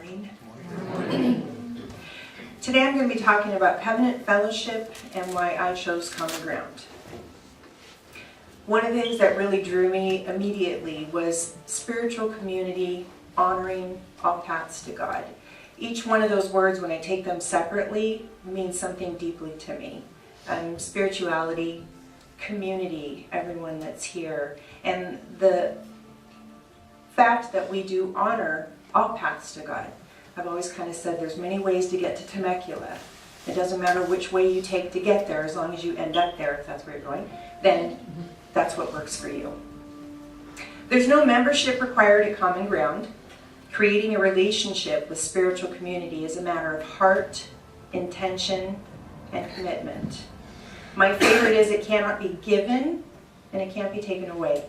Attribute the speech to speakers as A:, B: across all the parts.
A: morning. Today I'm going to be talking about covenant fellowship and why I chose Common Ground. One of the things that really drew me immediately was spiritual community, honoring all paths to God. Each one of those words, when I take them separately, means something deeply to me. Spirituality, community, everyone that's here, and the fact that we do honor all paths to God. I've always kind of said there's many ways to get to Temecula. It doesn't matter which way you take to get there, as long as you end up there, if that's where you're going, then that's what works for you. There's no membership required at Common Ground. Creating a relationship with spiritual community is a matter of heart, intention, and commitment. My favorite is it cannot be given and it can't be taken away.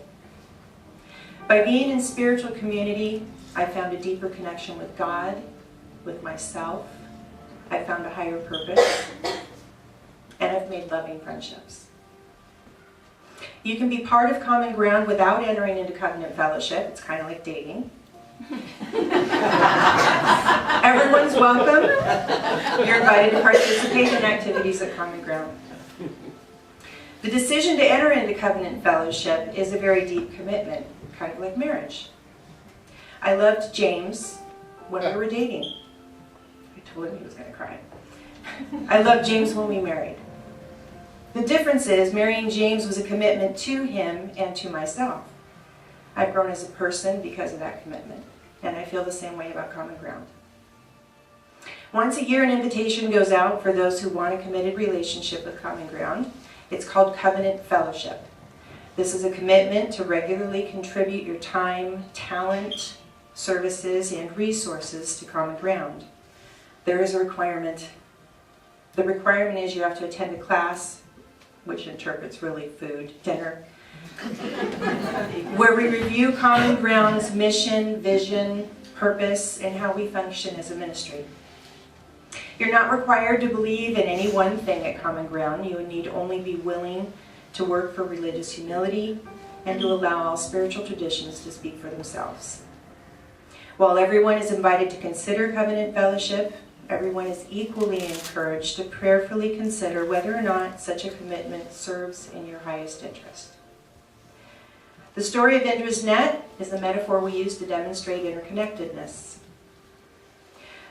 A: By being in spiritual community, I found a deeper connection with God, with myself. I found a higher purpose, and I've made loving friendships. You can be part of Common Ground without entering into covenant fellowship. It's kind of like dating. Everyone's welcome. You're invited to participate in activities at Common Ground. The decision to enter into covenant fellowship is a very deep commitment, kind of like marriage. I loved James when we were dating. I told him he was going to cry. I loved James when we married. The difference is marrying James was a commitment to him and to myself. I've grown as a person because of that commitment, and I feel the same way about Common Ground. Once a year, an invitation goes out for those who want a committed relationship with Common Ground. It's called Covenant Fellowship. This is a commitment to regularly contribute your time, talent, services, and resources to Common Ground. There is a requirement. The requirement is you have to attend a class, which interprets really food, dinner, where we review Common Ground's mission, vision, purpose, and how we function as a ministry. You're not required to believe in any one thing at Common Ground. You need only be willing to work for religious humility and to allow all spiritual traditions to speak for themselves. While everyone is invited to consider covenant fellowship, everyone is equally encouraged to prayerfully consider whether or not such a commitment serves in your highest interest. The story of Indra's net is the metaphor we use to demonstrate interconnectedness.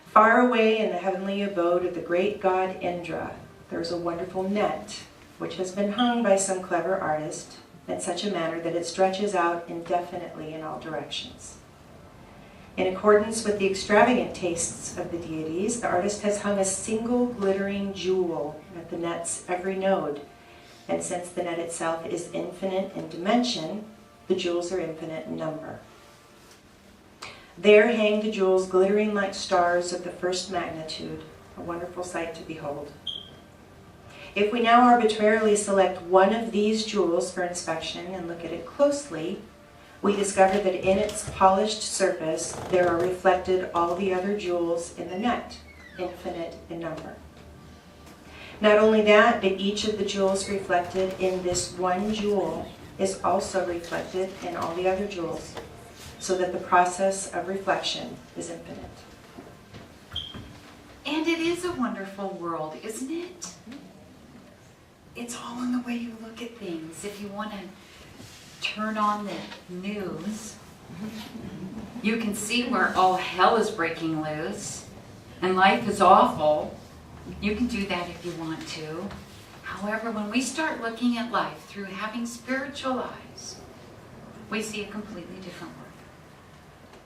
A: Far away in the heavenly abode of the great god Indra, there is a wonderful net which has been hung by some clever artist in such a manner that it stretches out indefinitely in all directions. In accordance with the extravagant tastes of the deities, the artist has hung a single glittering jewel at the net's every node, and since the net itself is infinite in dimension, the jewels are infinite in number. There hang the jewels glittering like stars of the first magnitude, a wonderful sight to behold. If we now arbitrarily select one of these jewels for inspection and look at it closely, we discover that in its polished surface there are reflected all the other jewels in the net, infinite in number. Not only that, but each of the jewels reflected in this one jewel is also reflected in all the other jewels, so that the process of reflection is infinite.
B: And it is a wonderful world, isn't it? It's all in the way you look at things. If you want to turn on the news, you can see where all hell is breaking loose and life is awful. You can do that if you want to. However, when we start looking at life through having spiritual eyes, we see a completely different world.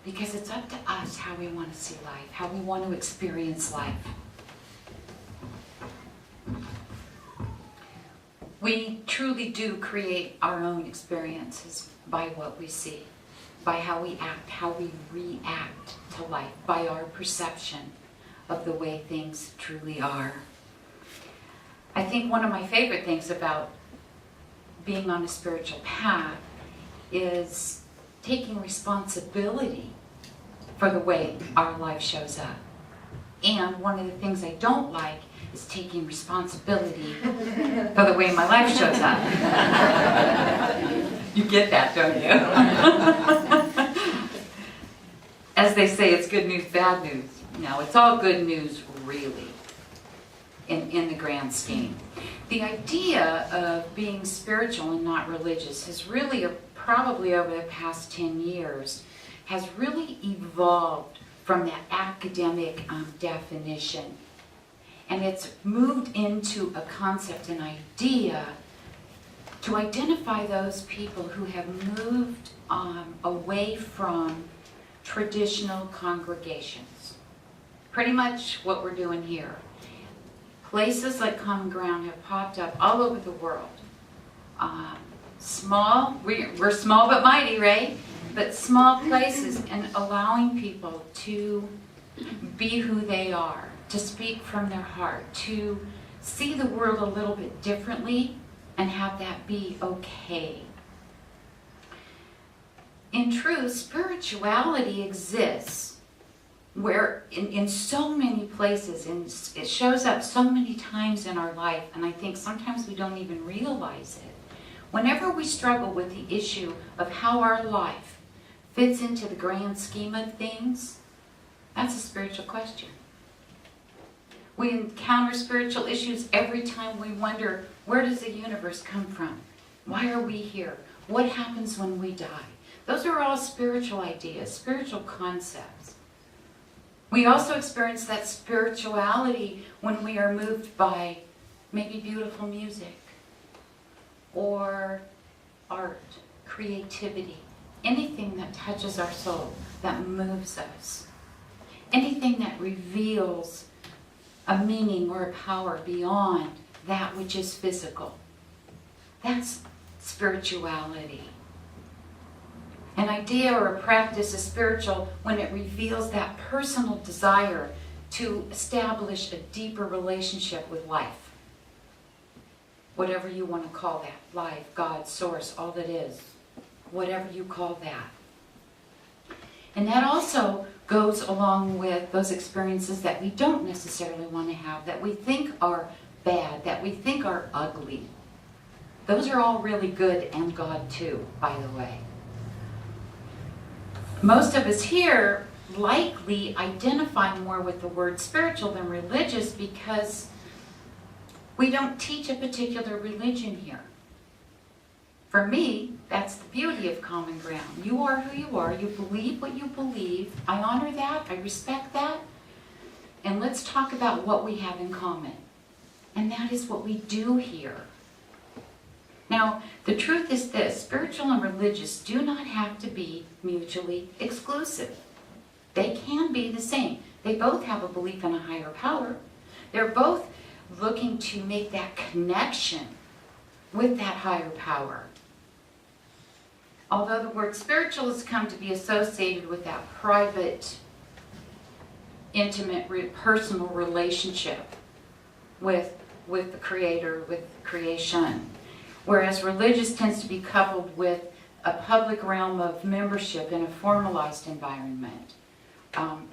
B: Because it's up to us how we want to see life, how we want to experience life. We truly do create our own experiences by what we see, by how we act, how we react to life, by our perception of the way things truly are. I think one of my favorite things about being on a spiritual path is taking responsibility for the way our life shows up. And one of the things I don't like is taking responsibility for the way my life shows up. You get that, don't you? As they say, it's good news, bad news. No, it's all good news, really, in the grand scheme. The idea of being spiritual and not religious has really, probably over the past 10 years, has really evolved from that academic definition. And it's moved into a concept, an idea, to identify those people who have moved away from traditional congregations. Pretty much what we're doing here. Places like Common Ground have popped up all over the world. Small, we're small but mighty, right? But small places, and allowing people to be who they are, to speak from their heart, to see the world a little bit differently and have that be okay. In truth, spirituality exists where in so many places, and it shows up so many times in our life, and I think sometimes we don't even realize it. Whenever we struggle with the issue of how our life fits into the grand scheme of things, that's a spiritual question. We encounter spiritual issues every time we wonder, where does the universe come from? Why are we here? What happens when we die? Those are all spiritual ideas, spiritual concepts. We also experience that spirituality when we are moved by maybe beautiful music or art, creativity, anything that touches our soul, that moves us, anything that reveals a meaning or a power beyond that which is physical. That's spirituality. An idea or a practice is spiritual when it reveals that personal desire to establish a deeper relationship with life. Whatever you want to call that, life, God, source, all that is, whatever you call that. And that also goes along with those experiences that we don't necessarily want to have, that we think are bad, that we think are ugly. Those are all really good, and God too, by the way. Most of us here likely identify more with the word spiritual than religious because we don't teach a particular religion here. For me, that's the beauty of Common Ground. You are who you are. You believe what you believe. I honor that. I respect that. And let's talk about what we have in common. And that is what we do here. Now, the truth is this: spiritual and religious do not have to be mutually exclusive. They can be the same. They both have a belief in a higher power. They're both looking to make that connection with that higher power. Although the word spiritual has come to be associated with that private, intimate, personal relationship with the Creator, with creation. Whereas religious tends to be coupled with a public realm of membership in a formalized environment,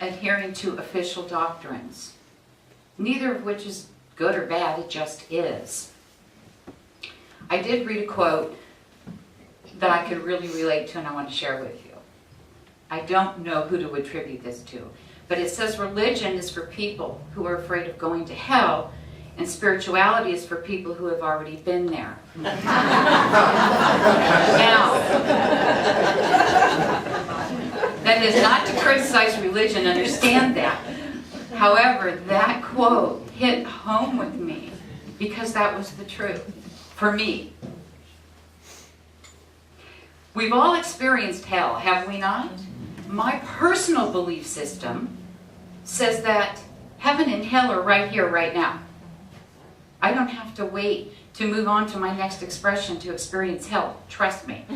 B: adhering to official doctrines, neither of which is good or bad, it just is. I did read a quote that I could really relate to and I want to share with you. I don't know who to attribute this to, but it says religion is for people who are afraid of going to hell, and spirituality is for people who have already been there. Now, that is not to criticize religion, understand that. However, that quote hit home with me because that was the truth for me. We've all experienced hell, have we not? My personal belief system says that heaven and hell are right here, right now. I don't have to wait to move on to my next expression to experience hell. Trust me.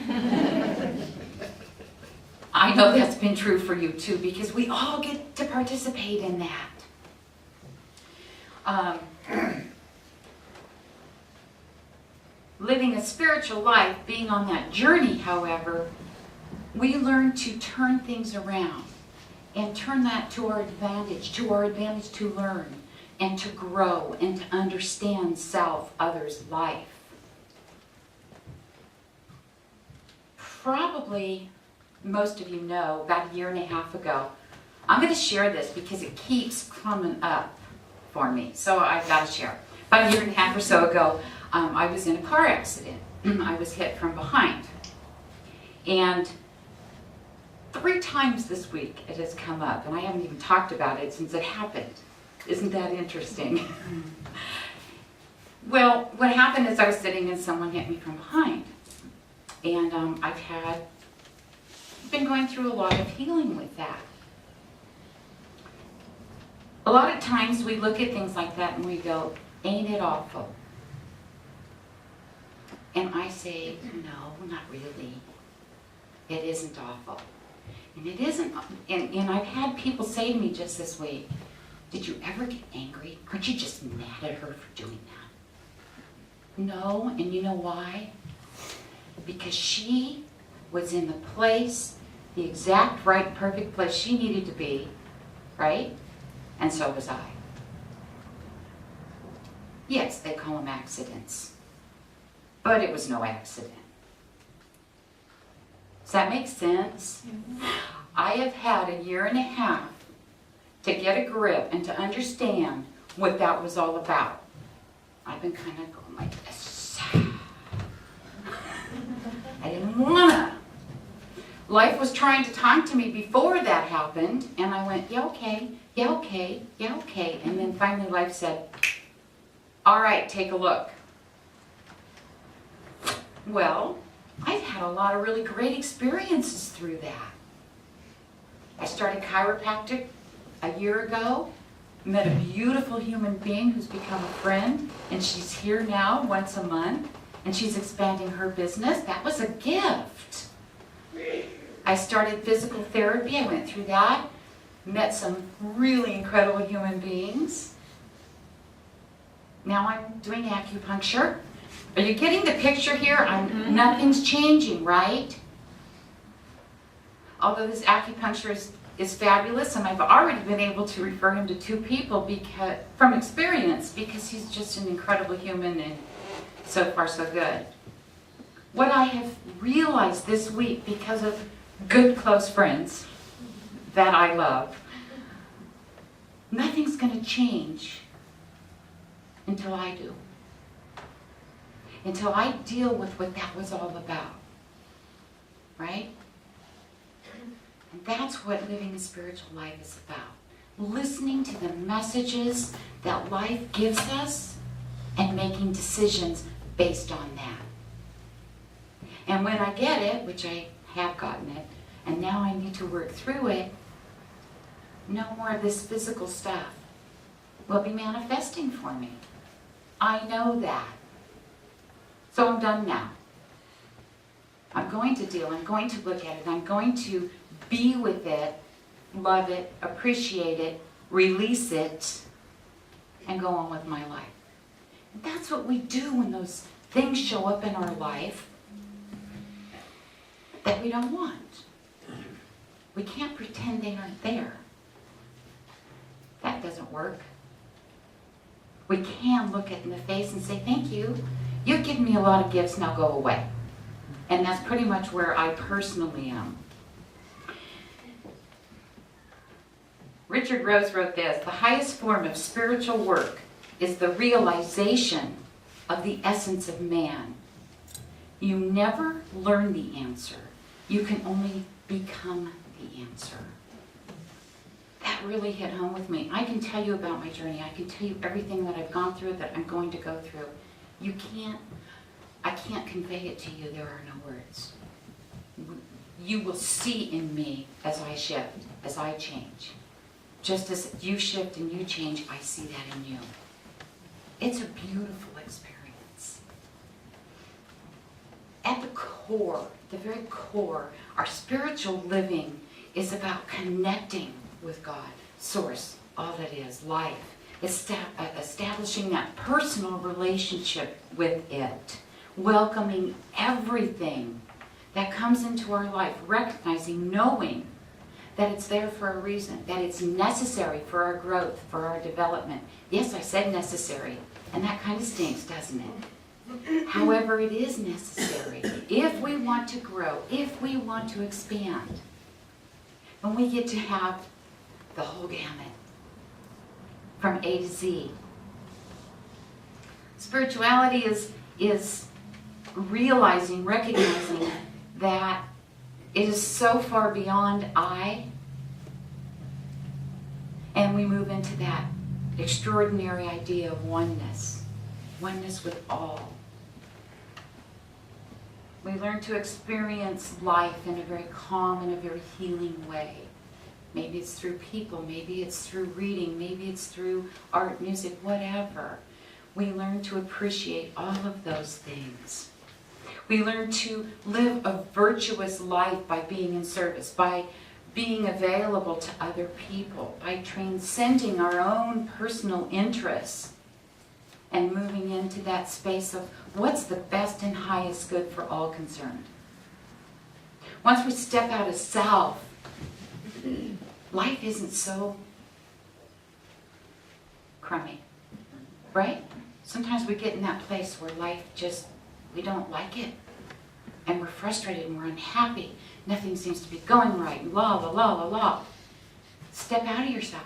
B: I know that's been true for you too, because we all get to participate in that. Living a spiritual life, being on that journey, however, we learn to turn things around and turn that to our advantage to learn and to grow and to understand self, others, life. Probably most of you know, about a year and a half ago, I'm going to share this because it keeps coming up for me. So I've got to share. About a year and a half or so ago, I was in a car accident. I was hit from behind. And 3 times this week it has come up, and I haven't even talked about it since it happened. Isn't that interesting? Well, what happened is I was sitting and someone hit me from behind. And I've been going through a lot of healing with that. A lot of times we look at things like that and we go, ain't it awful? And I say, no, not really. It isn't awful. And it isn't, and I've had people say to me just this week, did you ever get angry? Aren't you just mad at her for doing that? No, and you know why? Because she was in the place, the exact right, perfect place she needed to be, right? And so was I. Yes, they call them accidents, but it was no accident. Does that make sense? I have had a year and a half to get a grip and to understand what that was all about. I've been kind of going like this. I didn't wanna. Life was trying to talk to me before that happened, and I went, yeah, okay, yeah, okay, yeah, okay. And then finally life said, all right, take a look. Well, I've had a lot of really great experiences through that. I started chiropractic a year ago, met a beautiful human being who's become a friend, and she's here now once a month, and she's expanding her business. That was a gift. I started physical therapy. I went through that, met some really incredible human beings. Now I'm doing acupuncture. Are you getting the picture here? Nothing's changing, right? Although this acupuncture is fabulous, and I've already been able to refer him to 2 people from experience, because he's just an incredible human, and so far so good. What I have realized this week, because of good close friends that I love, nothing's going to change until I do. Until I deal with what that was all about. Right? And that's what living a spiritual life is about. Listening to the messages that life gives us and making decisions based on that. And when I get it, which I have gotten it, and now I need to work through it, no more of this physical stuff will be manifesting for me. I know that. So I'm done now. I'm going to deal, I'm going to look at it, I'm going to be with it, love it, appreciate it, release it, and go on with my life. And that's what we do when those things show up in our life that we don't want. We can't pretend they aren't there. That doesn't work. We can look it in the face and say, thank you. You've given me a lot of gifts, now go away. And that's pretty much where I personally am. Richard Rose wrote this, the highest form of spiritual work is the realization of the essence of man. You never learn the answer. You can only become the answer. That really hit home with me. I can tell you about my journey. I can tell you everything that I've gone through, that I'm going to go through. I can't convey it to you. There are no words. You will see in me as I shift, as I change. Just as you shift and you change, I see that in you. It's a beautiful experience. At the core, the very core, our spiritual living is about connecting with God, Source, all that is, life. Establishing that personal relationship with it. Welcoming everything that comes into our life. Recognizing, knowing that it's there for a reason. That it's necessary for our growth, for our development. Yes, I said necessary. And that kind of stinks, doesn't it? However, it is necessary. If we want to grow, if we want to expand. When we get to have the whole gamut, from A to Z. Spirituality is realizing, recognizing that it is so far beyond I, and we move into that extraordinary idea of oneness with all. We learn to experience life in a very calm and a very healing way. Maybe it's through people, maybe it's through reading, maybe it's through art, music, whatever. We learn to appreciate all of those things. We learn to live a virtuous life by being in service, by being available to other people, by transcending our own personal interests and moving into that space of what's the best and highest good for all concerned. Once we step out of self, life isn't so crummy, right? Sometimes we get in that place where life just, we don't like it. And we're frustrated and we're unhappy. Nothing seems to be going right. La, la, la, la, la. Step out of yourself.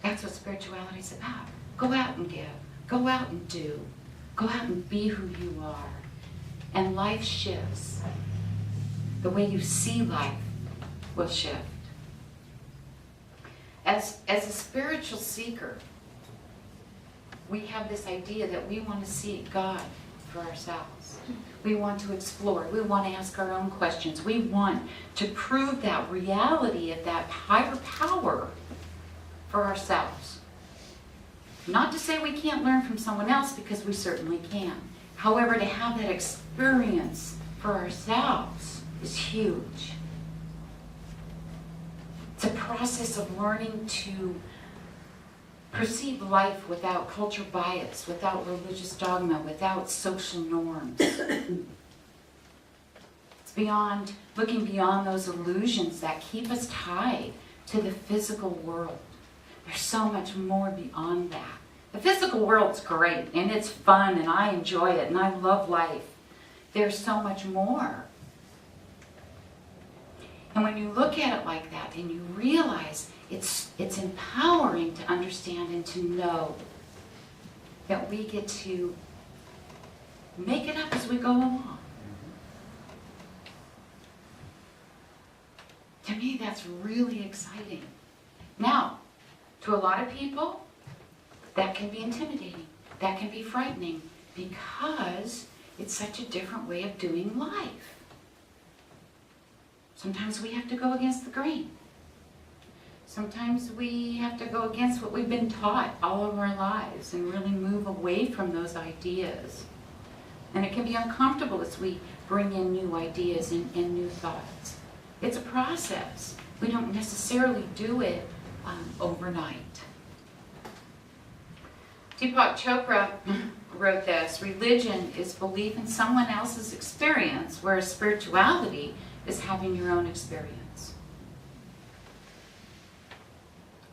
B: That's what spirituality is about. Go out and give. Go out and do. Go out and be who you are. And life shifts. The way you see life will shift. As a spiritual seeker, we have this idea that we want to seek God for ourselves. We want to explore. We want to ask our own questions. We want to prove that reality of that higher power for ourselves. Not to say we can't learn from someone else, because we certainly can. However, to have that experience for ourselves is huge. It's a process of learning to perceive life without culture bias, without religious dogma, without social norms. It's beyond, looking beyond those illusions that keep us tied to the physical world. There's so much more beyond that. The physical world's great, and it's fun, and I enjoy it, and I love life. There's so much more. And when you look at it like that, and you realize it's empowering to understand and to know that we get to make it up as we go along. To me, that's really exciting. Now, to a lot of people, that can be intimidating. That can be frightening, because it's such a different way of doing life. Sometimes we have to go against the grain. Sometimes we have to go against what we've been taught all of our lives and really move away from those ideas. And it can be uncomfortable as we bring in new ideas and new thoughts. It's a process. We don't necessarily do it overnight. Deepak Chopra wrote this: religion is belief in someone else's experience, whereas spirituality is having your own experience.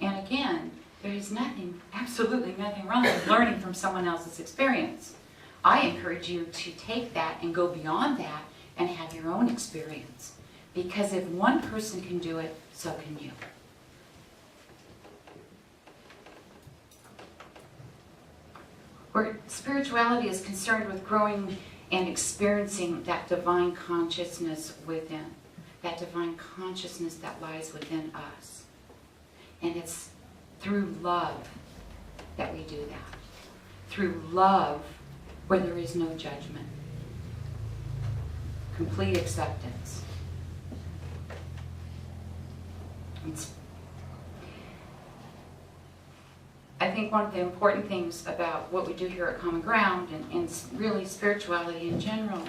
B: And again, there is nothing, absolutely nothing wrong with learning from someone else's experience. I encourage you to take that and go beyond that and have your own experience. Because if one person can do it, so can you. Where spirituality is concerned with growing and experiencing that divine consciousness within, that divine consciousness that lies within us. And it's through love that we do that. Through love, where there is no judgment. Complete acceptance. I think one of the important things about what we do here at Common Ground, and really spirituality in general,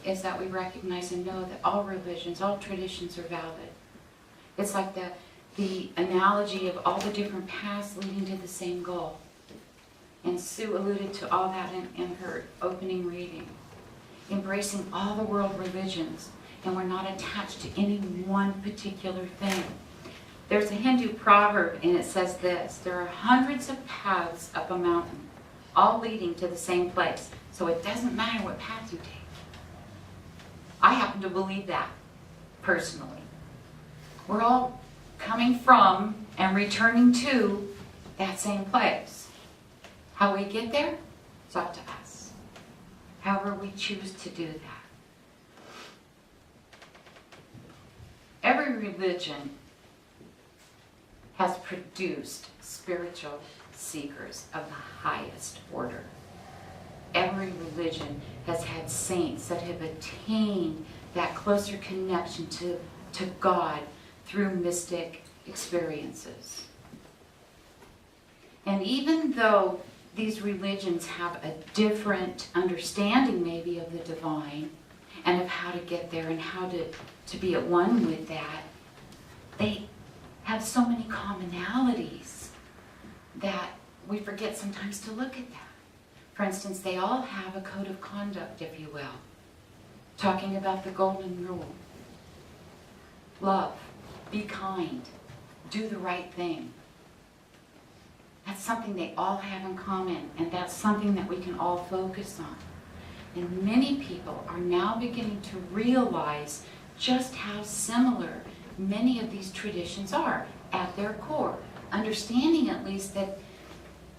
B: is that we recognize and know that all religions, all traditions are valid. It's like the analogy of all the different paths leading to the same goal. And Sue alluded to all that in her opening reading. Embracing all the world religions, and we're not attached to any one particular thing. There's a Hindu proverb, and it says this: there are hundreds of paths up a mountain, all leading to the same place. So it doesn't matter what path you take. I happen to believe that, personally. We're all coming from and returning to that same place. How we get there, it's up to us. However we choose to do that. Every religion has produced spiritual seekers of the highest order. Every religion has had saints that have attained that closer connection to God through mystic experiences. And even though these religions have a different understanding maybe of the divine and of how to get there and how to be at one with that, they have so many commonalities that we forget sometimes to look at that. For instance, they all have a code of conduct, if you will, talking about the golden rule. Love, be kind, do the right thing. That's something they all have in common, and that's something that we can all focus on. And many people are now beginning to realize just how similar many of these traditions are at their core. Understanding at least that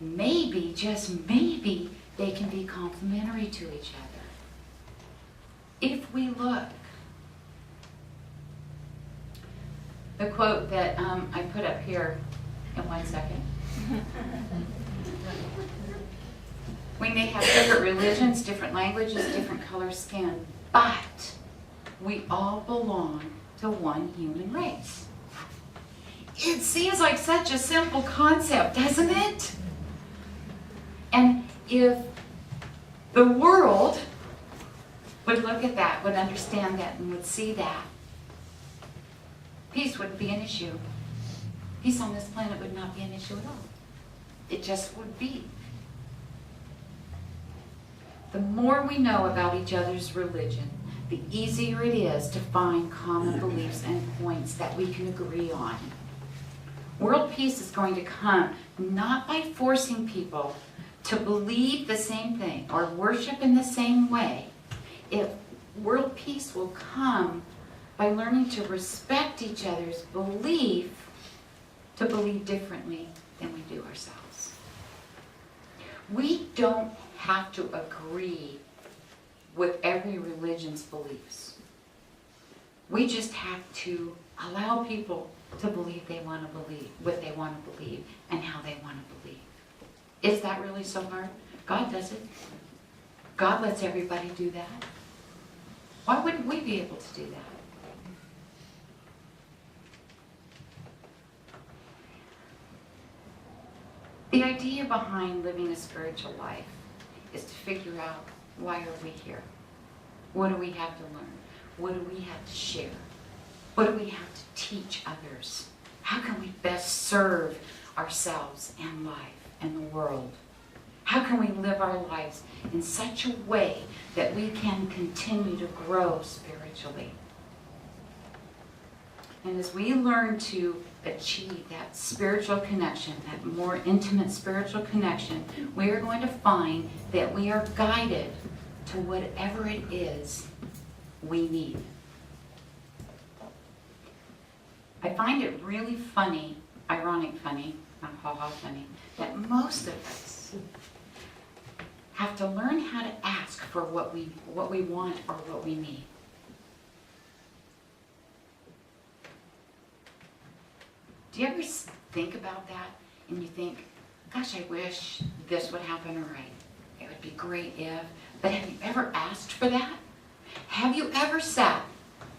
B: maybe, just maybe, they can be complementary to each other. If we look. The quote that I put up here in 1 second. We may have different religions, different languages, different color skin, but we all belong to one human race. It seems like such a simple concept, doesn't it? And if the world would look at that, would understand that, and would see that, peace wouldn't be an issue. Peace on this planet would not be an issue at all. It just would be. The more we know about each other's religion, the easier it is to find common beliefs and points that we can agree on. World peace is going to come not by forcing people to believe the same thing or worship in the same way. World peace will come by learning to respect each other's belief, to believe differently than we do ourselves. We don't have to agree with every religion's beliefs. We just have to allow people to believe they want to believe what they want to believe and how they want to believe. Is that really so hard? God does it. God lets everybody do that. Why wouldn't we be able to do that? The idea behind living a spiritual life is to figure out, why are we here? What do we have to learn? What do we have to share? What do we have to teach others? How can we best serve ourselves and life and the world? How can we live our lives in such a way that we can continue to grow spiritually? And as we learn to achieve that spiritual connection, that more intimate spiritual connection, we are going to find that we are guided to whatever it is we need. I find it really funny, ironic funny, not ha-ha funny, that most of us have to learn how to ask for what we want or what we need. Do you ever think about that and you think, gosh, I wish this would happen, or it would be great if, but have you ever asked for that? Have you ever sat,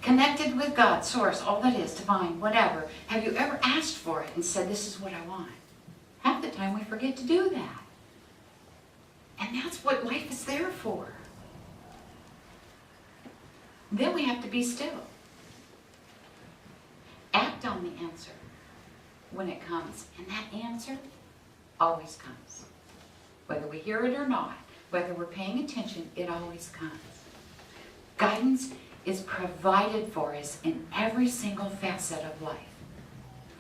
B: connected with God, source, all that is, divine, whatever, have you ever asked for it and said, this is what I want? Half the time we forget to do that. And that's what life is there for. Then we have to be still. Act on the answer when it comes. And that answer always comes. Whether we hear it or not, whether we're paying attention, it always comes. Guidance is provided for us in every single facet of life.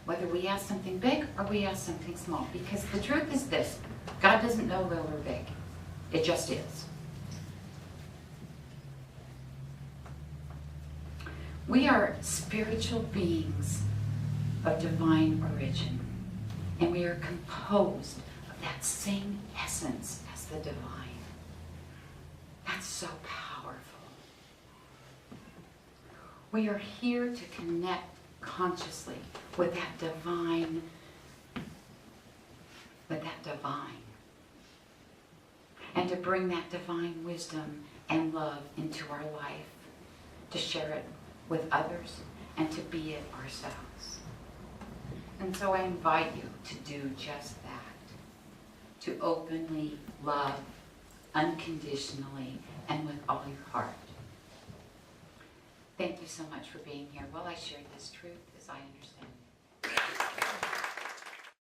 B: Whether we ask something big or we ask something small. Because the truth is this, God doesn't know little or big. It just is. We are spiritual beings of divine origin, and we are composed of that same essence as the divine. That's so powerful. We are here to connect consciously with that divine, and to bring that divine wisdom and love into our life, to share it with others, and to be it ourselves. And so I invite you to do just that, to openly love unconditionally and with all your heart. Thank you so much for being here while I share this truth as I understand it.